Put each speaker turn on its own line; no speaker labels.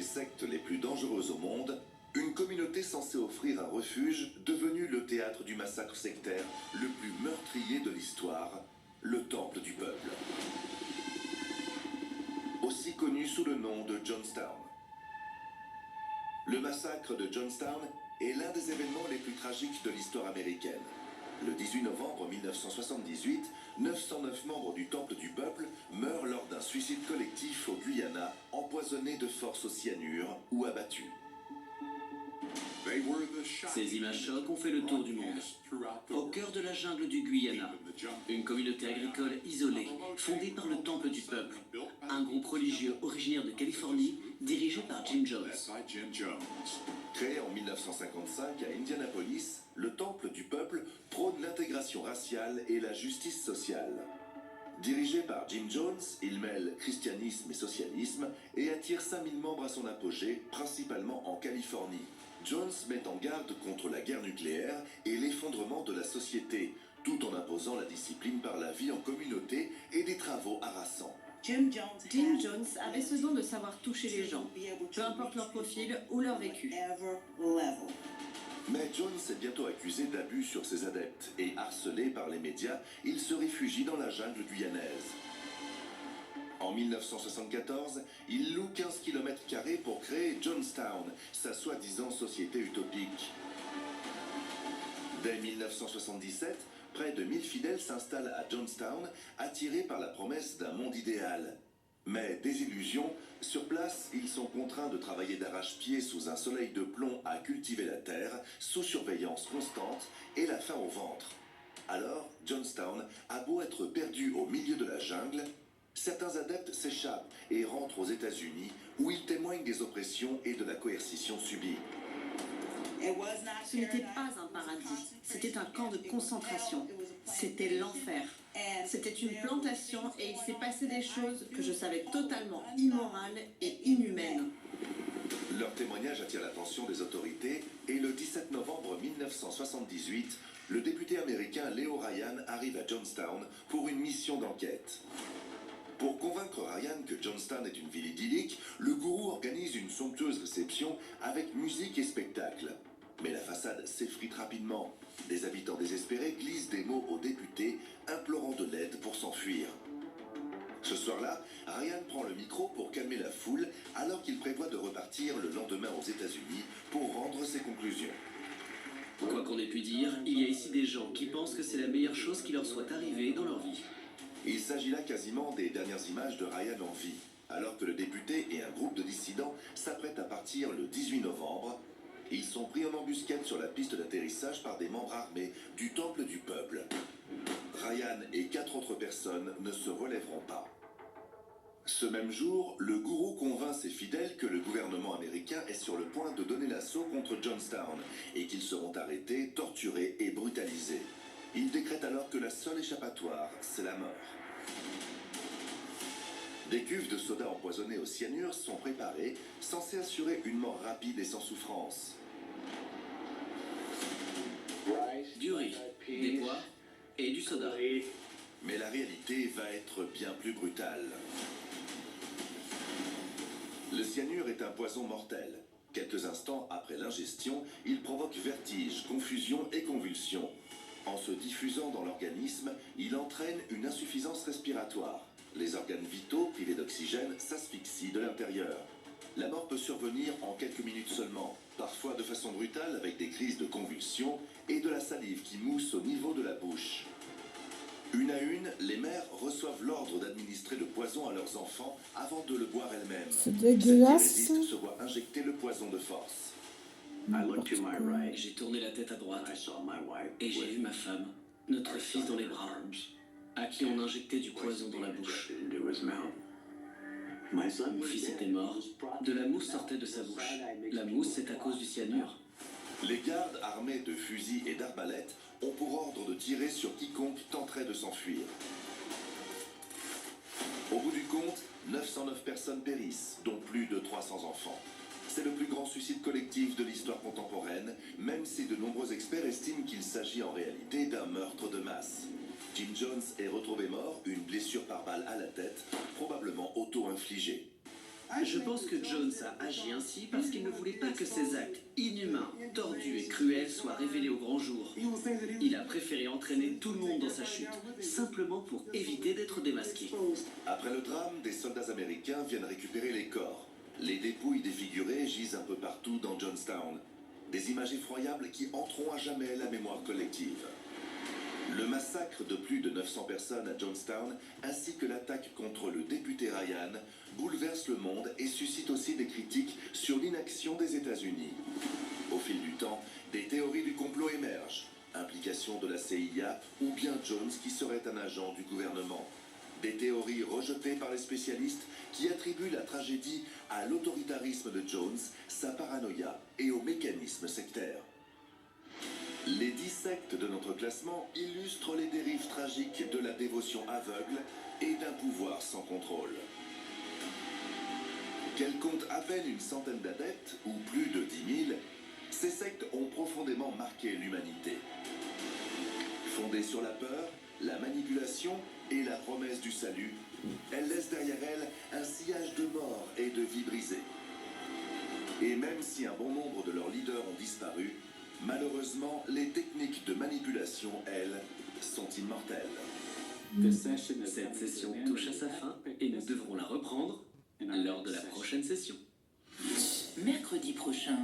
des sectes les plus dangereuses au monde, une communauté censée offrir un refuge devenu le théâtre du massacre sectaire le plus meurtrier de l'histoire, le Temple du Peuple. Aussi connu sous le nom de Jonestown. Le massacre de Jonestown est l'un des événements les plus tragiques de l'histoire américaine. Le 18 novembre 1978, 909 membres du Temple du Peuple meurent lors d'un suicide collectif au Guyana, empoisonnés de force au cyanure ou abattus.
Ces images chocs ont fait le tour du monde. Au cœur de la jungle du Guyana, une communauté agricole isolée, fondée par le Temple du Peuple, un groupe religieux originaire de Californie, dirigé par Jim Jones.
Créé en 1955 à Indianapolis, le Temple du Peuple prône l'intégration raciale et la justice sociale. Dirigé par Jim Jones, il mêle christianisme et socialisme et attire 5000 membres à son apogée, principalement en Californie. Jones met en garde contre la guerre nucléaire et l'effondrement de la société, tout en imposant la discipline par la vie en communauté et des travaux harassants.
Jim Jones avait ce don de savoir toucher les gens, peu importe leur profil ou leur vécu.
Mais Jones est bientôt accusé d'abus sur ses adeptes et harcelé par les médias, il se réfugie dans la jungle guyanaise. En 1974, il loue 15 km² pour créer Jonestown, sa soi-disant société utopique. Dès 1977, près de 1000 fidèles s'installent à Jonestown, attirés par la promesse d'un monde idéal. Mais désillusion, sur place, ils sont contraints de travailler d'arrache-pied sous un soleil de plomb à cultiver la terre, sous surveillance constante et la faim au ventre. Alors, Jonestown a beau être perdu au milieu de la jungle, certains adeptes s'échappent et rentrent aux États-Unis, où ils témoignent des oppressions et de la coercition subie.
Ce n'était pas un paradis, c'était un camp de concentration. C'était l'enfer. C'était une plantation et il s'est passé des choses que je savais totalement immorales et inhumaines.
Leur témoignage attire l'attention des autorités et le 17 novembre 1978, le député américain Leo Ryan arrive à Jonestown pour une mission d'enquête. Pour convaincre Ryan que Jonestown est une ville idyllique, le gourou organise une somptueuse réception avec musique et spectacle. Mais la façade s'effrite rapidement. Les habitants désespérés glissent des mots aux députés, implorant de l'aide pour s'enfuir. Ce soir-là, Ryan prend le micro pour calmer la foule, alors qu'il prévoit de repartir le lendemain aux États-Unis pour rendre ses conclusions.
Quoi qu'on ait pu dire, il y a ici des gens qui pensent que c'est la meilleure chose qui leur soit arrivée dans leur vie.
Il s'agit là quasiment des dernières images de Ryan en vie, alors que le député et un groupe de dissidents s'apprêtent à partir le 18 novembre. Ils sont pris en embuscade sur la piste d'atterrissage par des membres armés du Temple du Peuple. Ryan et 4 autres personnes ne se relèveront pas. Ce même jour, le gourou convainc ses fidèles que le gouvernement américain est sur le point de donner l'assaut contre Jonestown et qu'ils seront arrêtés, torturés et brutalisés. Il décrète alors que la seule échappatoire, c'est la mort. Des cuves de soda empoisonnés au cyanure sont préparées, censées assurer une mort rapide et sans souffrance.
Du riz, des pois et du soda.
Mais la réalité va être bien plus brutale. Le cyanure est un poison mortel. Quelques instants après l'ingestion, il provoque vertige, confusion et convulsions. En se diffusant dans l'organisme, il entraîne une insuffisance respiratoire. Les organes vitaux, privés d'oxygène, s'asphyxient de l'intérieur. La mort peut survenir en quelques minutes seulement, parfois de façon brutale avec des crises de convulsions et de la salive qui mousse au niveau de la bouche. Une à une, les mères reçoivent l'ordre d'administrer le poison à leurs enfants avant de le boire elles-mêmes.
C'est dégueulasse.
Celles qui résistent se voient injecter le poison de force.
J'ai tourné la tête à droite et j'ai vu ma femme, notre fils dans les bras, à qui on injectait du poison dans la bouche. Mon fils était mort, de la mousse sortait de sa bouche. La mousse, c'est à cause du cyanure.
Les gardes armés de fusils et d'arbalètes ont pour ordre de tirer sur quiconque tenterait de s'enfuir. Au bout du compte, 909 personnes périssent, dont plus de 300 enfants. C'est le plus grand suicide collectif de l'histoire contemporaine, même si de nombreux experts estiment qu'il s'agit en réalité d'un meurtre de masse. Jim Jones est retrouvé mort, une blessure par balle à la tête, probablement auto-infligée.
Je pense que Jones a agi ainsi parce qu'il ne voulait pas que ses actes inhumains, tordus et cruels soient révélés au grand jour. Il a préféré entraîner tout le monde dans sa chute, simplement pour éviter d'être démasqué.
Après le drame, des soldats américains viennent récupérer les corps. Les dépouilles défigurées gisent un peu partout dans Jonestown. Des images effroyables qui entreront à jamais la mémoire collective. Le massacre de plus de 900 personnes à Jonestown, ainsi que l'attaque contre le député Ryan, bouleverse le monde et suscite aussi des critiques sur l'inaction des États-Unis. Au fil du temps, des théories du complot émergent. Implication de la CIA ou bien Jones qui serait un agent du gouvernement. Des théories rejetées par les spécialistes qui attribuent la tragédie à l'autoritarisme de Jones, sa paranoïa et au mécanisme sectaire. Les 10 sectes de notre classement illustrent les dérives tragiques de la dévotion aveugle et d'un pouvoir sans contrôle. Qu'elles comptent à peine une centaine d'adeptes, ou plus de 10 000, ces sectes ont profondément marqué l'humanité. Fondées sur la peur, la manipulation et la promesse du salut, elles laissent derrière elles un sillage de mort et de vies brisées. Et même si un bon nombre de leurs leaders ont disparu, malheureusement, les techniques de manipulation, elles, sont immortelles.
Cette session touche à sa fin et nous devrons la reprendre lors de la prochaine session.
Mercredi prochain.